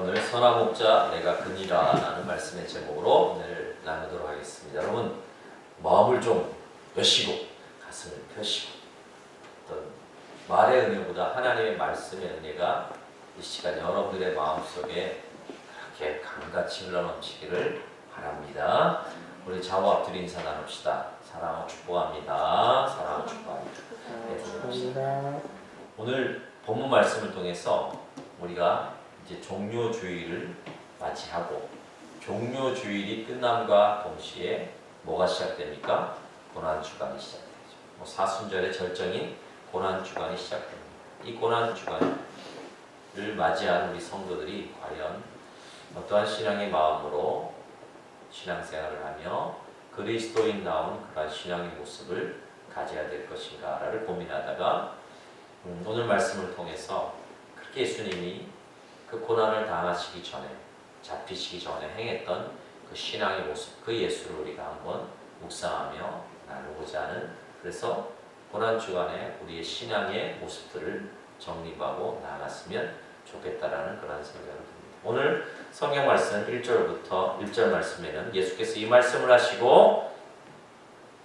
오늘 선한 목자 내가 그니라 라는 말씀의 제목으로 오늘 나누도록 하겠습니다. 여러분 마음을 좀 여시고 가슴을 펴시고 어떤 말의 은혜보다 하나님의 말씀의 은혜가 이 시간 여러분들의 마음속에 그렇게 강같이 흘러넘치기를 바랍니다. 우리 좌우 앞뒤로 인사 나눕시다. 사랑하고 축복합니다. 사랑하고 축복합니다. 네, 오늘 본문 말씀을 통해서 우리가 이제 종료주일을 맞이하고 종료주일이 끝남과 동시에 뭐가 시작됩니까? 고난주간이 시작되죠. 사순절의 절정인 고난주간이 시작됩니다. 이 고난주간을 맞이한 우리 성도들이 과연 어떠한 신앙의 마음으로 신앙생활을 하며 그리스도인다운 그러한 신앙의 모습을 가져야 될 것인가를 고민하다가 오늘 말씀을 통해서 그렇게 예수님이 그 고난을 당하시기 전에 잡히시기 전에 행했던 그 신앙의 모습, 그 예수를 우리가 한번 묵상하며 나누고자 하는, 그래서 고난주간에 우리의 신앙의 모습들을 정립하고 나아갔으면 좋겠다라는 그런 생각을 듭니다. 오늘 성경 말씀 1절부터 1절 말씀에는 예수께서 이 말씀을 하시고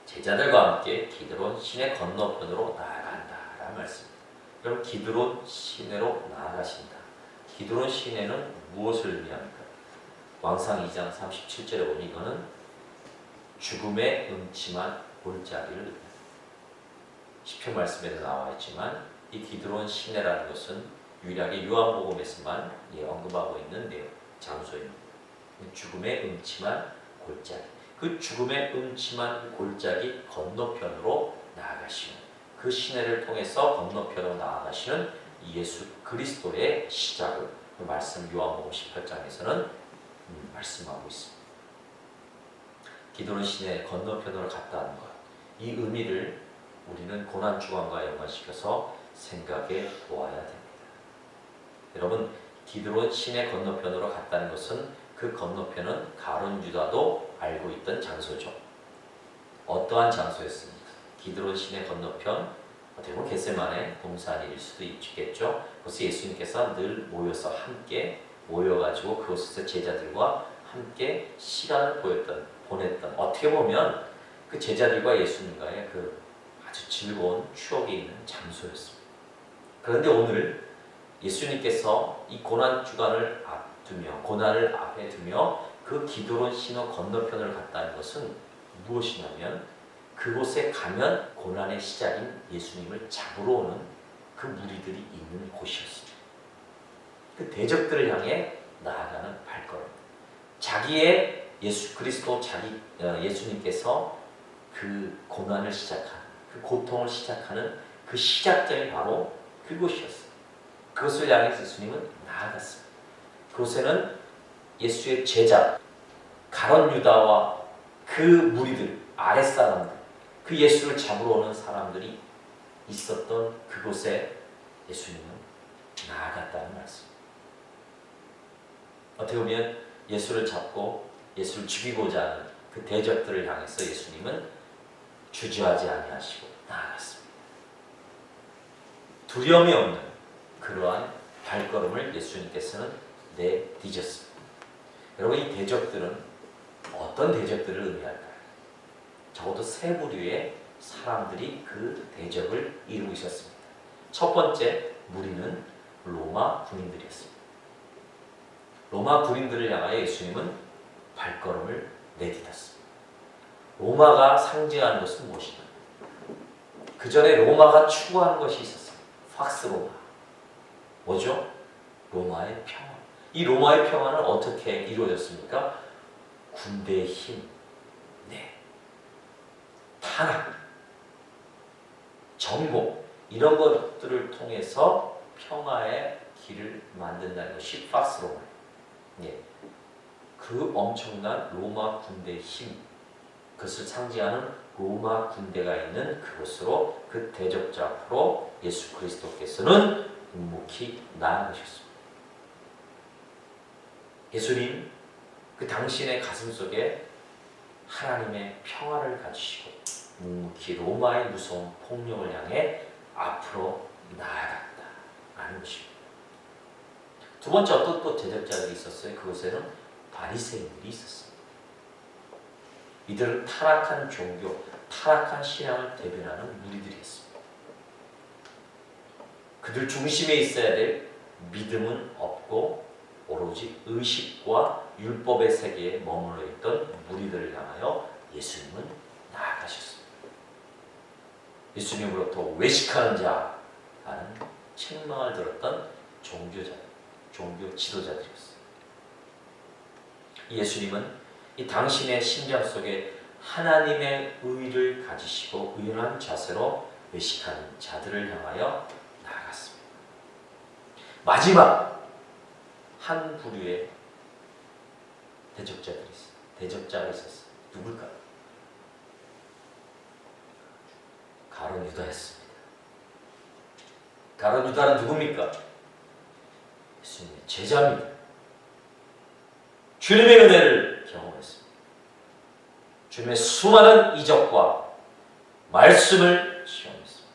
제자들과 함께 기드론 시내 건너편으로 나아간다라는 말씀입니다. 그럼 기드론 시내로 나아가신다. 기드론 시내는 무엇을 의미합니까? 왕상 2장 37절에 보면 이거는 죽음의 음침한 골짜기를 의미합니다. 시편 말씀에도 나와 있지만 이 기드론 시내라는 것은 유일하게 요한복음에서만 언급하고 있는 장소입니다. 죽음의 음침한 골짜기. 그 죽음의 음침한 골짜기 건너편으로 나아가시는, 그 시내를 통해서 건너편으로 나아가시는 예수 그리스도의 시작을 그 말씀 요한복음 18장에서는 말씀하고 있습니다. 기드론 시내 건너편으로 갔다는 것, 이 의미를 우리는 고난주간과 연관시켜서 생각해 보아야 됩니다. 여러분, 기드론 시내 건너편으로 갔다는 것은 그 건너편은 가룟 유다도 알고 있던 장소죠. 어떠한 장소였습니까? 기드론 시내 건너편, 어떻게 보면 겟세마네 동산일 수도 있겠죠. 그래서 예수님께서 늘 모여서 함께 모여가지고 그곳에서 제자들과 함께 시간을 보냈던, 어떻게 보면 그 제자들과 예수님과의 그 아주 즐거운 추억이 있는 장소였습니다. 그런데 오늘 예수님께서 이 고난주간을 앞두며, 고난을 앞에 두며 그 기드론 시내 건너편을 갔다는 것은 무엇이냐면, 그곳에 가면 고난의 시작인 예수님을 잡으러 오는 그 무리들이 있는 곳이었습니다. 그 대적들을 향해 나아가는 발걸음. 자기의 예수 그리스도 예수님께서 그 고난을 시작하는, 그 고통을 시작하는 그 시작점이 바로 그곳이었어요. 그것을 향해서 예수님은 나아갔습니다. 그곳에는 예수의 제자 가룟 유다와 그 무리들, 아랫사람들, 그 예수를 잡으러 오는 사람들이 있었던 그곳에 예수님은 나아갔다는 말씀입니다. 어떻게 보면 예수를 잡고 예수를 죽이고자 하는 그 대적들을 향해서 예수님은 주저하지 아니하시고 나아갔습니다. 두려움이 없는 그러한 발걸음을 예수님께서는 내디뎠습니다. 여러분, 이 대적들은 어떤 대적들을 의미할까요? 적어도 세 부류의 사람들이 그 대적을 이루고 있었습니다. 첫 번째 무리는 로마 군인들이었습니다. 로마 군인들을 향하여 예수님은 발걸음을 내딛었습니다. 로마가 상징하는 것은 무엇이냐? 그 전에 로마가 추구하는 것이 있었습니다. 팍스 로마. 뭐죠? 로마의 평화. 이 로마의 평화는 어떻게 이루어졌습니까? 군대의 힘, 탄압, 정복, 이런 것들을 통해서 평화의 길을 만든다는 것이 팍스 로마. 그 엄청난 로마 군대의 힘, 그것을 상징하는 로마 군대가 있는 그곳으로, 그 대적자 앞으로 예수 그리스도께서는 묵묵히 나아가셨습니다. 예수님, 그 당신의 가슴 속에 하나님의 평화를 가지시고 묵묵히 로마의 무서운 폭력을 향해 앞으로 나아갔다라는 것입니다. 두 번째 어떤 또 대적자들이 있었어요. 그곳에는 바리새인들이 있었어요. 이들은 타락한 종교, 타락한 신앙을 대변하는 무리들이었습니다. 그들 중심에 있어야 될 믿음은 없고 오로지 의식과 율법의 세계에 머물러 있던 무리들을 향하여 예수님은 나아가셨습니다. 예수님으로부터 외식하는 자라는 책망을 들었던 종교 지도자들이었어요. 예수님은 이 당신의 심장 속에 하나님의 의를 가지시고 의연한 자세로 외식하는 자들을 향하여 나아갔습니다. 마지막 한 부류의 대적자가 있었어요. 누굴까요? 가룟 유다였습니다. 가룟 유다는 누굽니까? 예수님의 제자입니다. 주님의 은혜를 경험했습니다. 주님의 수많은 이적과 말씀을 시험했습니다.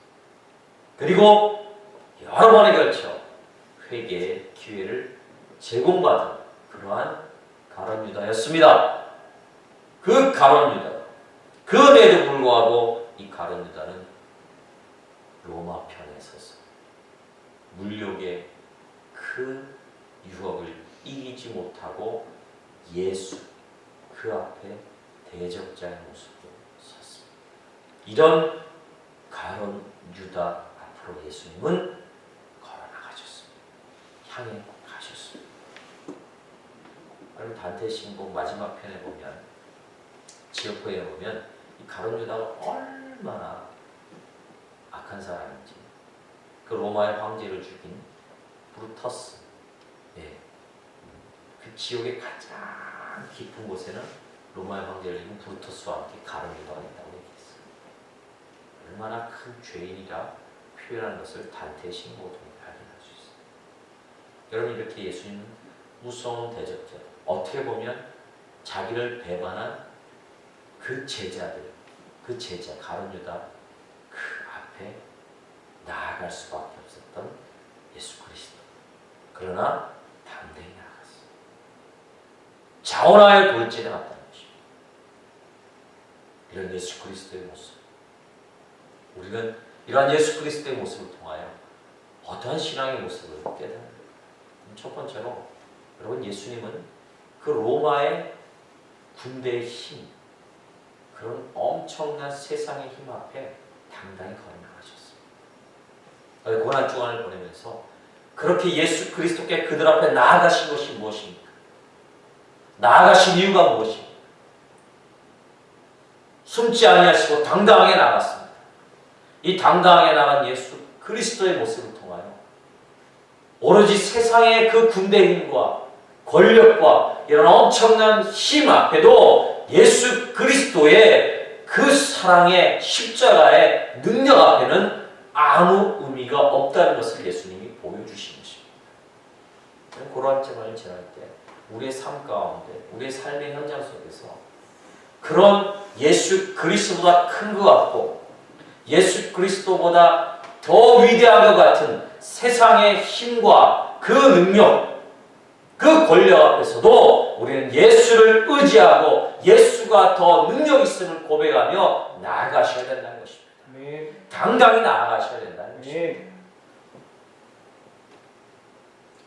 그리고 여러 번에 걸쳐 회개의 기회를 제공받은 그러한 가룟 유다였습니다. 그 가룟 유다, 그에도 불구하고 이 가룟 유다는 로마 편에 서서 물욕의 그 유혹을 이기지 못하고 예수 그 앞에 대적자의 모습으로 섰습니다. 이런 가룟 유다 앞으로 예수님은 걸어나가셨습니다. 향해 가셨습니다. 여러분 단테 신곡 마지막 편에 보면 지역포에 보면 이 가룟 유다가 얼마나 악한 사람인지 그 로마의 황제를 죽인 브루터스, 그 지옥의 가장 깊은 곳에는 로마의 황제를 죽인 브루터스와 함께 가룟 유다가 있다고 얘기했어요. 얼마나 큰 죄인이라 표현하는 것을 단테의 신곡을 통해 발견할 수 있어요. 여러분 이렇게 예수님은 무서운 대적자, 어떻게 보면 자기를 배반한 그 제자들, 그 제자 가룟 유다 그 앞에 나아갈 수밖에 없었던 예수 그리스도. 그러나 담대히 나아갔어요. 자원하여 돌진해 갔다는 것입니다. 이런 예수 그리스도의 모습, 우리는 이러한 예수 그리스도의 모습을 통하여 어떠한 신앙의 모습을 깨달아요. 첫 번째로 여러분 예수님은 그 로마의 군대의 힘, 그런 엄청난 세상의 힘 앞에 당당히 걸어 나가셨습니다. 고난 주간을 보내면서 그렇게 예수 그리스도께 그들 앞에 나아가신 것이 무엇입니까? 나아가신 이유가 무엇입니까? 숨지 아니하시고 당당하게 나갔습니다. 이 당당하게 나간 예수 그리스도의 모습을 통하여 오로지 세상의 그 군대의 힘과 권력과 이런 엄청난 힘 앞에도 예수 그리스도의 그 사랑의 십자가의 능력 앞에는 아무 의미가 없다는 것을 예수님이 보여주신 것입니다. 그러한 점을 지날 때 우리의 삶 가운데, 우리의 삶의 현장 속에서 그런 예수 그리스도보다 큰 것 같고 예수 그리스도보다 더 위대한 것 같은 세상의 힘과 그 능력, 그 권력 앞에서도 우리는 예수를 의지하고 예수가 더 능력 있음을 고백하며 나아가셔야 된다는 것입니다. 당당히 나아가셔야 된다는 것입니다.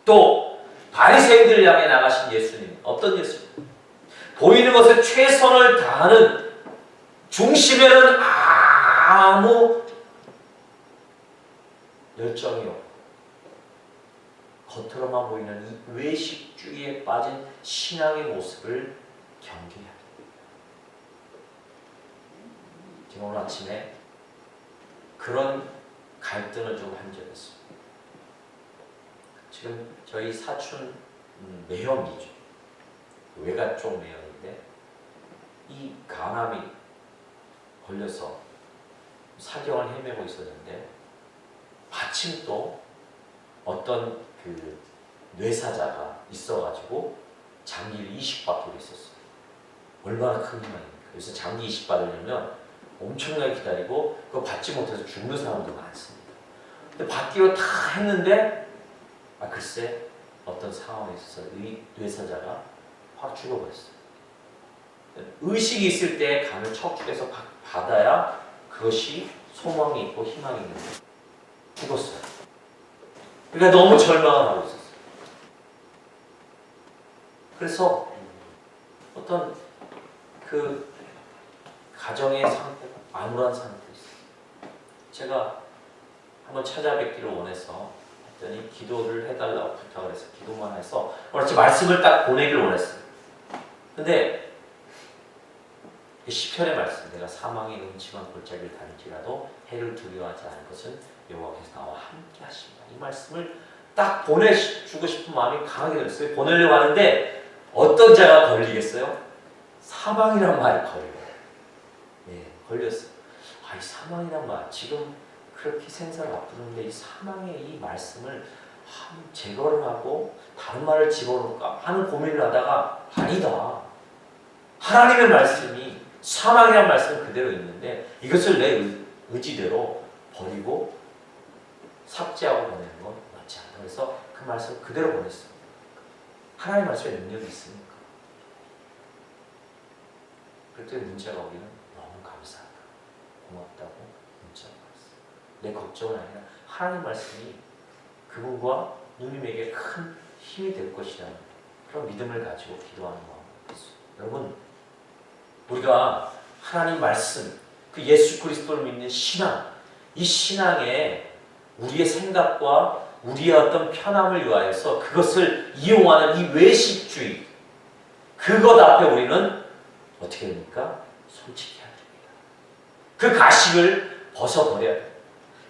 또 바리새인들을 향해 나가신 예수님, 어떤 예수님? 보이는 것에 최선을 다하는 중심에는 아무 열정이 없고 겉으로만 보이는 이 외식주의에 빠진 신앙의 모습을 경계해야 됩니다. 지금 오늘 아침에 그런 갈등을 좀 한 적이 있습니다. 지금 저희 사촌 매형이죠. 외가 쪽 매형인데 이 간암이 걸려서 사경을 헤매고 있었는데 마침 또 어떤 그 뇌사자가 있어가지고 장기를 이식받기로 했었어요. 얼마나 큰 희망입니까? 그래서 장기 이식 받으려면 엄청나게 기다리고 그거 받지 못해서 죽는 사람도 많습니다. 근데 받기로 다 했는데 글쎄 어떤 상황에 있어서 뇌사자가 확 죽어버렸어요. 의식이 있을 때 간을 척추에서 받아야 그것이 소망이 있고 희망이 있는 거예요. 죽었어요. 그러니까 너무 절망을 하고 있었어요. 그래서 어떤 그 가정의 상태가 암울한 상태에 있어요. 제가 한번 찾아뵙기를 원해서 했더니 기도를 해달라고 부탁을 해서 기도만 해서 그렇지 말씀을 딱 보내기를 원했어요. 근데 시편의 말씀, 내가 사망의 음침한 골짜기를 다닐지라도 해를 두려워하지 않을 것은 여호와께서 나와 함께 하십니다. 이 말씀을 딱 보내주고 싶은 마음이 강하게 들었어요. 보내려고 하는데 어떤 자가 걸리겠어요? 사망이란 말이 걸려요. 네, 걸렸어요. 이 사망이란 말, 지금 그렇게 생사를 앞두는데 이 사망의 이 말씀을 제거를 하고 다른 말을 집어넣을까 하는 고민을 하다가 아니다. 하나님의 말씀이 사망이란 말씀은 그대로 있는데 이것을 내 의지대로 버리고 삭제하고 보내는 건 맞지 않다. 그래서 그 말씀을 그대로 보냈어요. 하나님의 말씀에 능력이 있으니까. 그랬더니 문자가 오기는 너무 감사하다. 고맙다고 문자가 왔어요. 내 걱정은 아니라 하나님 말씀이 그분과 누님에게 큰 힘이 될 것이라는 그런 믿음을 가지고 기도하는 마음이었어요. 여러분, 우리가 하나님 말씀, 그 예수 그리스도를 믿는 신앙, 이 신앙에 우리의 생각과 우리의 어떤 편함을 위하여서 그것을 이용하는 이 외식주의, 그것 앞에 우리는 어떻게 됩니까? 솔직해야 됩니다. 그 가식을 벗어버려야 돼요.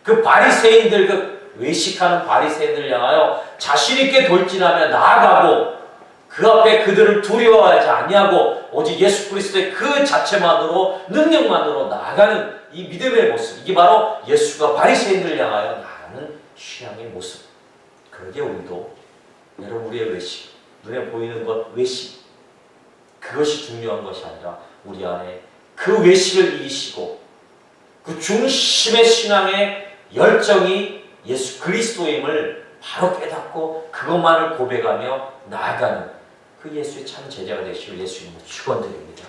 그 바리새인들, 그 외식하는 바리새인들을 향하여 자신 있게 돌진하며 나아가고 그 앞에 그들을 두려워하지 아니하고 오직 예수 그리스도의 그 자체만으로 능력만으로 나아가는 이 믿음의 모습, 이게 바로 예수가 바리새인들을 향하여 나아가는 신앙의 모습. 그러게 우리도 여러분, 우리의 외식, 눈에 보이는 것 외식, 그것이 중요한 것이 아니라 우리 안에 그 외식을 이기시고 그 중심의 신앙의 열정이 예수 그리스도임을 바로 깨닫고 그것만을 고백하며 나아가는 그 예수의 참 제자가 되시길 예수님을 축원드립니다.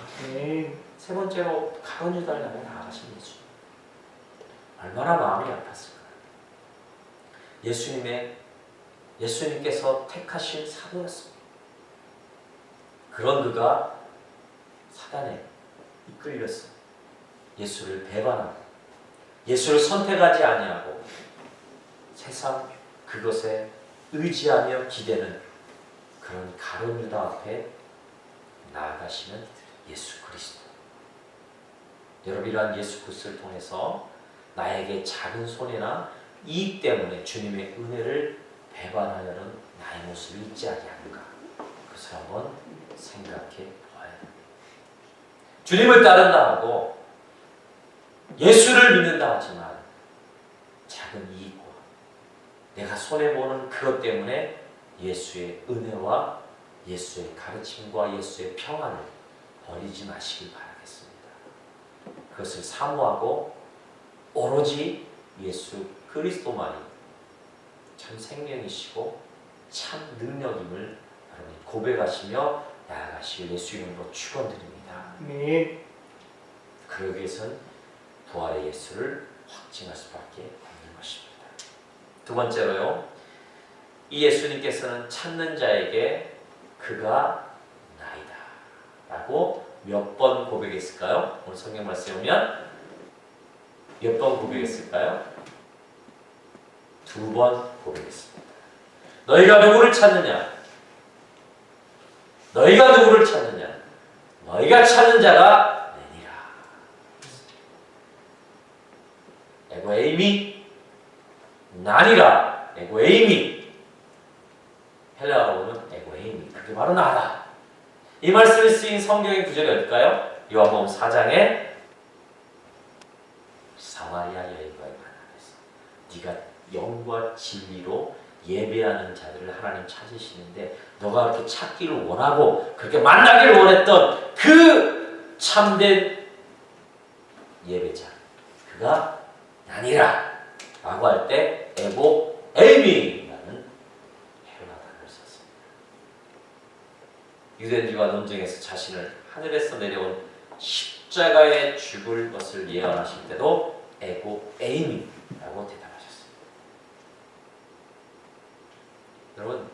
세 번째로 가론 유다를 향해 나아가신 예수. 얼마나 마음이 아팠을까요? 예수님께서 택하신 사도였습니다. 그런 그가 사단에 이끌렸어. 예수를 배반하고 예수를 선택하지 아니하고 세상 그것에 의지하며 기대는 그런 가룟 유다 앞에 나아가시는 예수 그리스도. 여러분, 이러한 예수 그리스도를 통해서 나에게 작은 손해나 이익 때문에 주님의 은혜를 배반하려는 나의 모습이 있지 아니한가, 그것을 한번 생각해 보아야 합니다. 주님을 따른다 하고 예수를 믿는다 하지만 작은 이익과 내가 손해보는 그것 때문에 예수의 은혜와 예수의 가르침과 예수의 평안을 버리지 마시길 바라겠습니다. 그것을 사모하고 오로지 예수 그리스도만이 참 생명이시고 참 능력임을 여러분이 고백하시며 나아가실 예수 이름으로 축원드립니다. 그러기 위해서는 부활의 예수를 확증할 수밖에 없는 것입니다. 두 번째로요, 이 예수님께서는 찾는 자에게 그가 나이다 라고 몇 번 고백했을까요? 오늘 성경 말씀에 보면 몇 번 고백했을까요? 2번 고백했습니다. 너희가 누구를 찾느냐? 너희가 누구를 찾느냐? 너희가 찾는 자가 내니라. 에고 에이미, 나니라. 에고 에이미. 헬라어로 보면 에고 에이미. 그게 바로 나다. 이 말씀이 쓰인 성경의 구절이 어딜까요? 요한복음 4장에 사마리아 여인과의 만남에서 네가 영과 진리로 예배하는 자들을 하나님 찾으시는데 너가 그렇게 찾기를 원하고 그렇게 만나기를 원했던 그 참된 예배자, 그가 아니라 라고 할 때 에고 에이미라는 헬라 단어를 썼습니다. 유대인들과 논쟁에서 자신을 하늘에서 내려온 십자가에 죽을 것을 예언하실 때도 에고 에이미라고 대답하셨습니다. 여러분,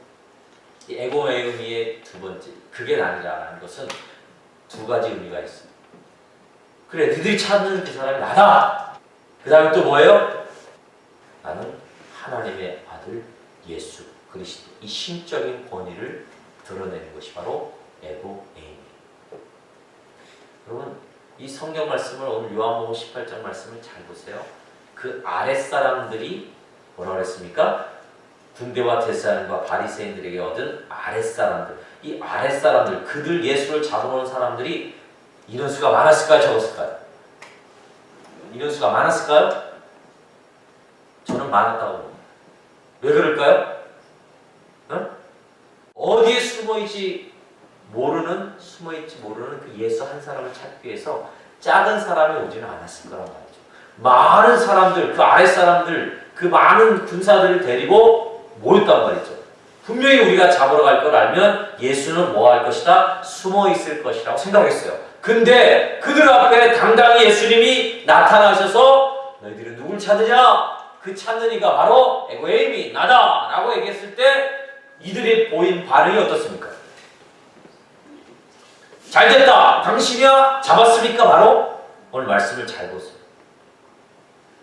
이 에고 에이미의 두 번째, 그게 아니라는 것은 두 가지 의미가 있습니다. 그래, 너희들이 찾는 그 사람이 나다. 그 다음에 또 뭐예요? 나는 하나님의 아들 예수 그리스도. 이 신적인 권위를 드러내는 것이 바로 에고 에이미. 여러분, 이 성경 말씀을 오늘 요한복음 18장 말씀을 잘 보세요. 그 아랫사람들이 뭐라 그랬습니까? 군대와 대사관과 바리새인들에게 얻은 아랫사람들. 이 아랫사람들, 그들 예수를 잡으러 온 사람들이 인원수가 많았을까요? 적었을까요? 인원수가 많았을까요? 저는 많았다고 봅니다. 왜 그럴까요? 응? 어디에 숨어있지 모르는 그 예수 한 사람을 찾기 위해서 작은 사람이 오지는 않았을 거란 말이죠. 많은 사람들, 그 아랫사람들, 그 많은 군사들을 데리고 모였단 말이죠. 분명히 우리가 잡으러 갈 걸 알면 예수는 뭐 할 것이다? 숨어 있을 것이라고 생각했어요. 근데 그들 앞에 당당히 예수님이 나타나셔서 너희들은 누굴 찾느냐? 그 찾는 이가 바로 에고 에이미, 나다! 라고 얘기했을 때 이들이 보인 반응이 어떻습니까? 잘됐다! 당신이야? 잡았습니까? 바로 오늘 말씀을 잘 보세요.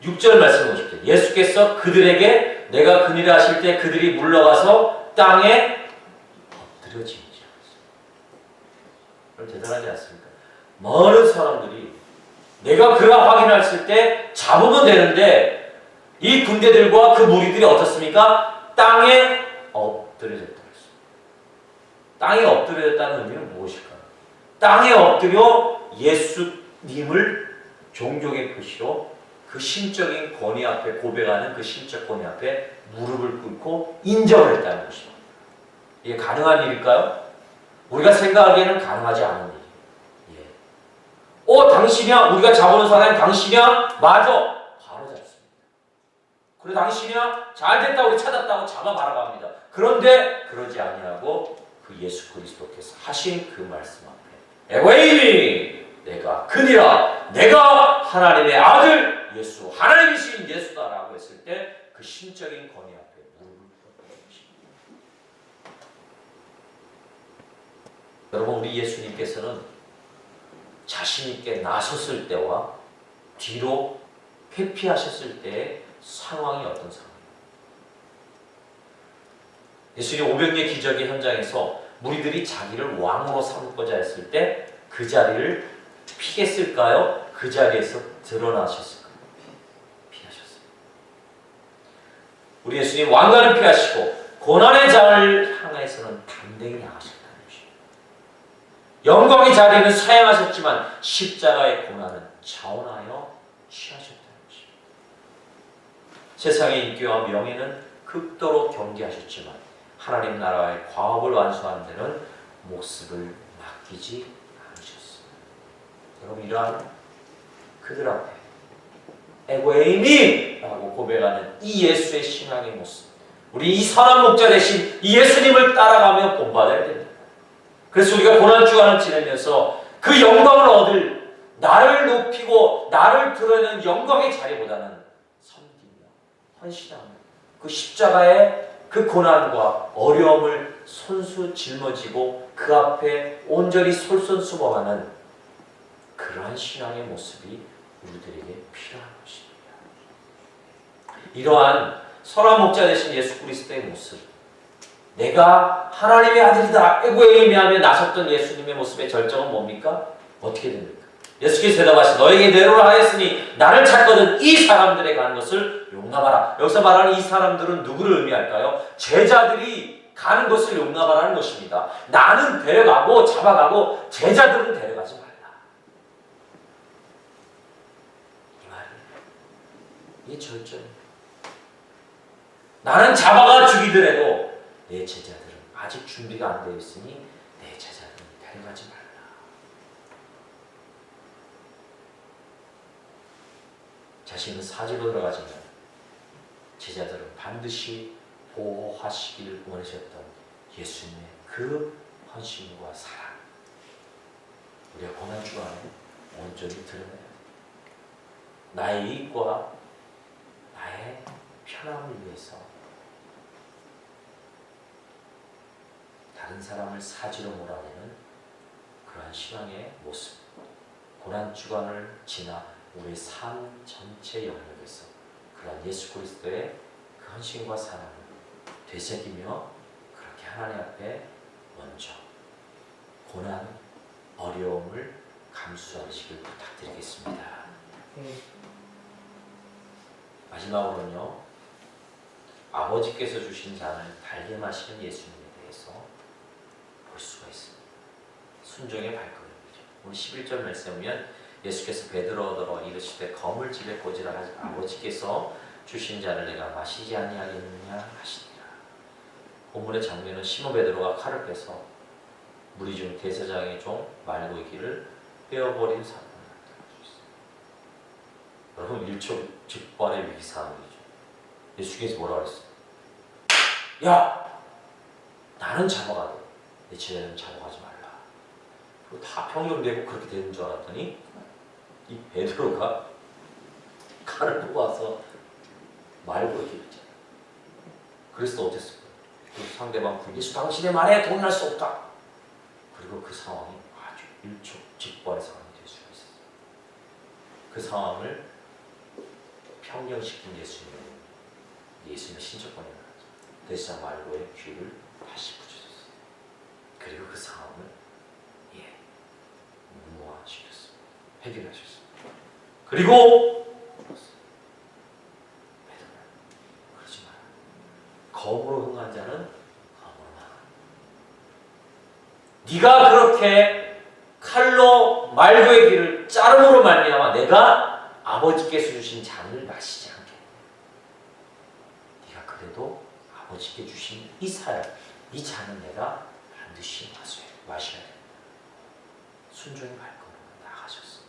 6절 말씀 보십시오. 예수께서 그들에게 내가 그니라 하실 때 그들이 물러가서 땅에 엎드려지니라. 대단하지 않습니까? 많은 사람들이 내가 그라 확인했을 때 잡으면 되는데 이 군대들과 그 무리들이 어떻습니까? 땅에 엎드려졌다. 땅에 엎드려졌다는 의미는 무엇일까요? 땅에 엎드려 예수님을 종족의 표시로 그 신적인 권위 앞에 고백하는 그 신적 권위 앞에 무릎을 꿇고 인정을 했다는 것입니다. 이게 가능한 일일까요? 우리가 생각하기에는 가능하지 않은 일이에요. 당신이야? 우리가 잡아온 사람이 당신이야? 맞아. 바로 잡습니다. 그래, 당신이야? 잘됐다, 우리 찾았다고 잡아가라고 합니다. 그런데 그러지 아니하고 그 예수 그리스도께서 하신 그 말씀 앞에 에고 에이미, 내가 그니라, 내가 하나님의 아들 예수, 하나님이신 예수다라고 했을 때 그 신적인 권위 앞에 무릎을 꿇는 것입니다. 여러분, 우리 예수님께서는 자신 있게 나섰을 때와 뒤로 회피하셨을 때의 상황이 어떤 상황이에요? 예수님 500의 기적의 현장에서 무리들이 자기를 왕으로 삼고자 했을 때 그 자리를 피했을까요? 그 자리에서 드러나셨을까요? 피하셨어요. 우리 예수님 왕관을 피하시고 고난의 장을 향해서는 담대히 나가셨다는 것입니다. 영광의 자리는 사양하셨지만 십자가의 고난은 자원하여 취하셨다는 것입니다. 세상의 인기와 명예는 극도로 경계하셨지만 하나님 나라의 과업을 완수하는 데는 목숨을 맡기지 여러분, 이러한 그들 앞에 에고 에이미라고 고백하는 이 예수의 신앙의 모습, 우리 이 선한 목자 되신 이 예수님을 따라가며 본받아야 됩니다. 그래서 우리가 고난주간을 지내면서 그 영광을 얻을, 나를 높이고 나를 드러내는 영광의 자리보다는 섬기며 헌신하며 그 십자가의 그 고난과 어려움을 손수 짊어지고 그 앞에 온전히 솔선수범하는 그러한 신앙의 모습이 우리들에게 필요한 것입니다. 이러한 선한 목자 되신 예수 그리스도의 모습, 내가 하나님의 아들이다 에고 에이미하며 나섰던 예수님의 모습의 절정은 뭡니까? 어떻게 됩니까? 예수께서 대답하시 너에게 내로라 하였으니 나를 찾거든 이 사람들에 가는 것을 용납하라. 여기서 말하는 이 사람들은 누구를 의미할까요? 제자들이 가는 것을 용납하라는 것입니다. 나는 데려가고 잡아가고 제자들은 데려가지 말라. 이게 절정입니다. 나는 잡아가 죽이더라도 내 제자들은 아직 준비가 안 되어 있으니 내 제자들은 데려가지 말라. 자신은 사지로 들어가지만 제자들은 반드시 보호하시길 원하셨던 예수님의 그 헌신과 사랑, 우리가 고난 주간에 온전히 드러내야 돼. 나의 이익과 나의 편함을 위해서 다른 사람을 사지로 몰아내는 그러한 신앙의 모습, 고난 주간을 지나 우리의 삶 전체 영역에서 그러한 예수 그리스도의 그 헌신과 사랑을 되새기며 그렇게 하나님 앞에 먼저 고난, 어려움을 감수하시길 부탁드리겠습니다. 마지막으로는요, 아버지께서 주신 잔을 달게 마시는 예수님에 대해서 볼 수가 있습니다. 순종의 발걸음이죠. 오늘 11절 말씀에 보면 예수께서 베드로더러 이르시되 검을 집에 꽂으라 하시 아버지께서 주신 잔을 내가 마시지 아니하겠느냐 하시니라. 본문의 장면은 시몬 베드로가 칼을 빼서 무리 중 대제사장의 종 말고기를 빼어버린 사건을 나타낼 수 있어요. 여러분, 일촉즉발의 위기 상황이죠. 예수께서 뭐라고 했어요? 야! 나는 잡아가도 내 제자는 잡아가지 말라. 그리고 다 평정되고 그렇게 되는 줄 알았더니 이 베드로가 칼을 뽑아서 말고기를 했잖아요. 그래서 어땠을까요? 그 상대방 예수 당신의 말에 동의할 수 없다. 그리고 그 상황이 아주 일촉즉발의 상황이 될 수가 있었어요. 그 상황을 평정시킨 예수님의 신적권이 나왔죠. 대제사장 말고의 귀를 다시 붙여줬어요. 그리고 그 상황을 무마시켰습니다. 해결하셨습니다. 그리고 베드로야, 그러지 마라. 검으로 흥한 자는 검으로 망한다. 네가 그렇게 칼로 말고의 귀를 자름으로 말미암아 내가 아버지께서 주신 잔을 마시지 않겠냐. 네가 그래도 아버지께 주신 이 사역, 이 잔은 내가 반드시 마셔야 돼. 순종의 발걸음으로 나가셨어.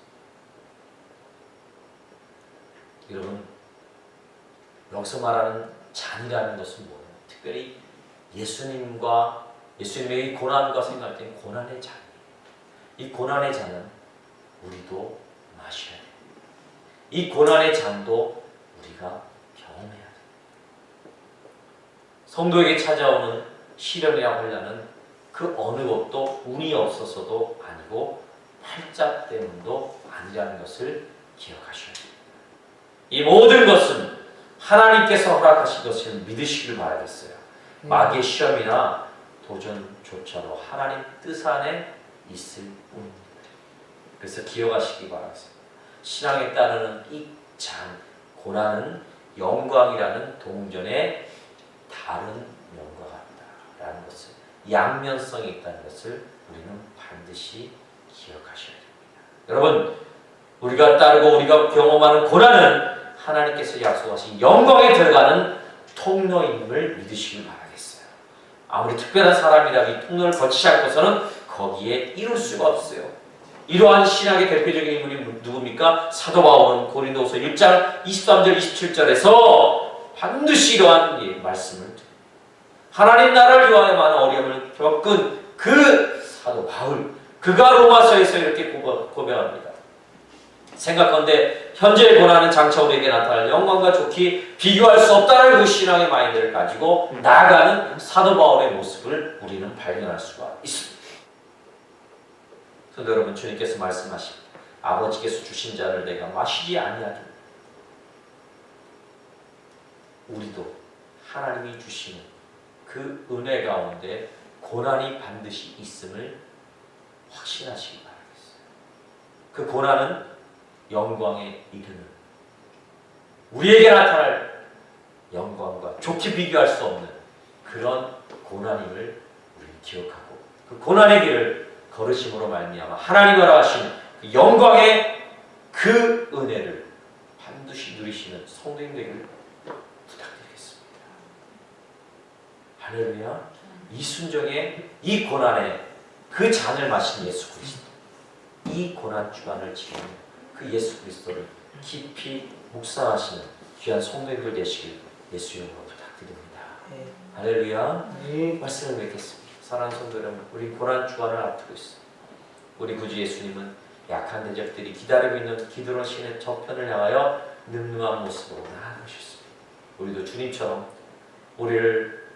여러분, 여기서 말하는 잔이라는 것은 뭐예요? 특별히 예수님의 이 고난과 생각할 때 고난의 잔. 이 고난의 잔은 우리도 마셔야 돼. 이 고난의 잔도 우리가 경험해야 돼. 성도에게 찾아오는 시련이나 환난은 그 어느 것도 운이 없어서도 아니고 팔자 때문도 아니라는 것을 기억하셔야 됩니다. 이 모든 것은 하나님께서 허락하신 것을 믿으시길 바라겠어요. 마귀의 시험이나 도전조차도 하나님 뜻 안에 있을 뿐입니다. 그래서 기억하시기 바라겠습니다. 신앙에 따르는 이 장, 고난은 영광이라는 동전의 다른 면과 같다라는 것을, 양면성이 있다는 것을 우리는 반드시 기억하셔야 됩니다. 여러분, 우리가 따르고 우리가 경험하는 고난은 하나님께서 약속하신 영광에 들어가는 통로임을 믿으시길 바라겠어요. 아무리 특별한 사람이라도 이 통로를 거치지 않고서는 거기에 이룰 수가 없어요. 이러한 신학의 대표적인 인물이 누굽니까? 사도 바울은 고린도후서 1장 23절 27절에서 반드시 이러한 말씀을 드립니다. 하나님 나라를 위하여 많은 어려움을 겪은 그 사도 바울, 그가 로마서에서 이렇게 고백합니다. 생각건대 현재의 고난은 장차 우리에게 나타날 영광과 좋게 비교할 수 없다는 그 신앙의 마인드를 가지고 나아가는 사도 바울의 모습을 우리는 발견할 수가 있습니다. 그래서 여러분, 주님께서 말씀하십니다. 아버지께서 주신 잔을 내가 마시지 아니하리라. 우리도 하나님이 주시는 그 은혜 가운데 고난이 반드시 있음을 확신하시기 바라겠어요. 그 고난은 영광에 이르는, 우리에게 나타날 영광과 좋게 비교할 수 없는 그런 고난임을 우리는 기억하고 그 고난의 길을 걸으심으로 말미암아 하나님 허락하신 그 영광의 그 은혜를 반드시 누리시는 성도님 되기를 부탁드리겠습니다. 할렐루야. 이 순종의 이 고난의 그 잔을 마신 예수 그리스도, 이 고난 주간을 지키는 그 예수 그리스도를 깊이 묵상하시는 귀한 성도님들 되시길 예수 이름으로 부탁드립니다. 할렐루야. 말씀을 맺겠습니다. 사랑하는 성도 여러분, 우리 고난 주간을 앞두고 있어. 우리 구주 예수님은 약한 대적들이 기다리고 있는 기드론 시내 저편을 향하여 늠름한 모습으로 나아가셨습니다. 우리도 주님처럼 우리를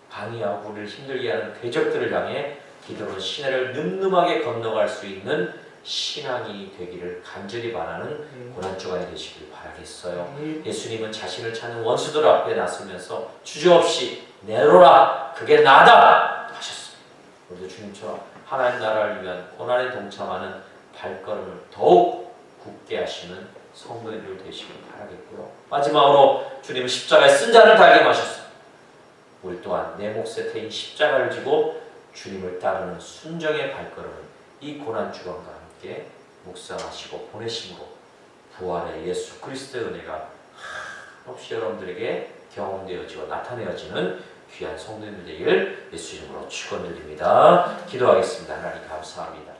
방해하고 우리를 힘들게 하는 대적들을 향해 기드론 시내를 늠름하게 건너갈 수 있는 신앙이 되기를 간절히 바라는 고난주간이 되시길 바라겠어요. 예수님은 자신을 찾는 원수들 앞에 나서면서 주저없이 내로라 그게 나다 하셨습니다. 우리도 주님처럼 하나님 나라를 위한 고난에 동참하는 발걸음을 더욱 굳게 하시는 성도들 되시길 바라겠고요. 마지막으로 주님은 십자가에 쓴 잔을 달게 마셨습니다. 우리 또한 내 몫에 태인 십자가를 지고 주님을 따르는 순정의 발걸음을 이 고난주간과 함께 묵상하시고 보내심으로 부활의 예수 그리스도의 은혜가 한없이 여러분들에게 경험되어지고 나타내어지는 귀한 성도님들 되기를 예수 이름으로 축원드립니다. 기도하겠습니다. 하나님 감사합니다.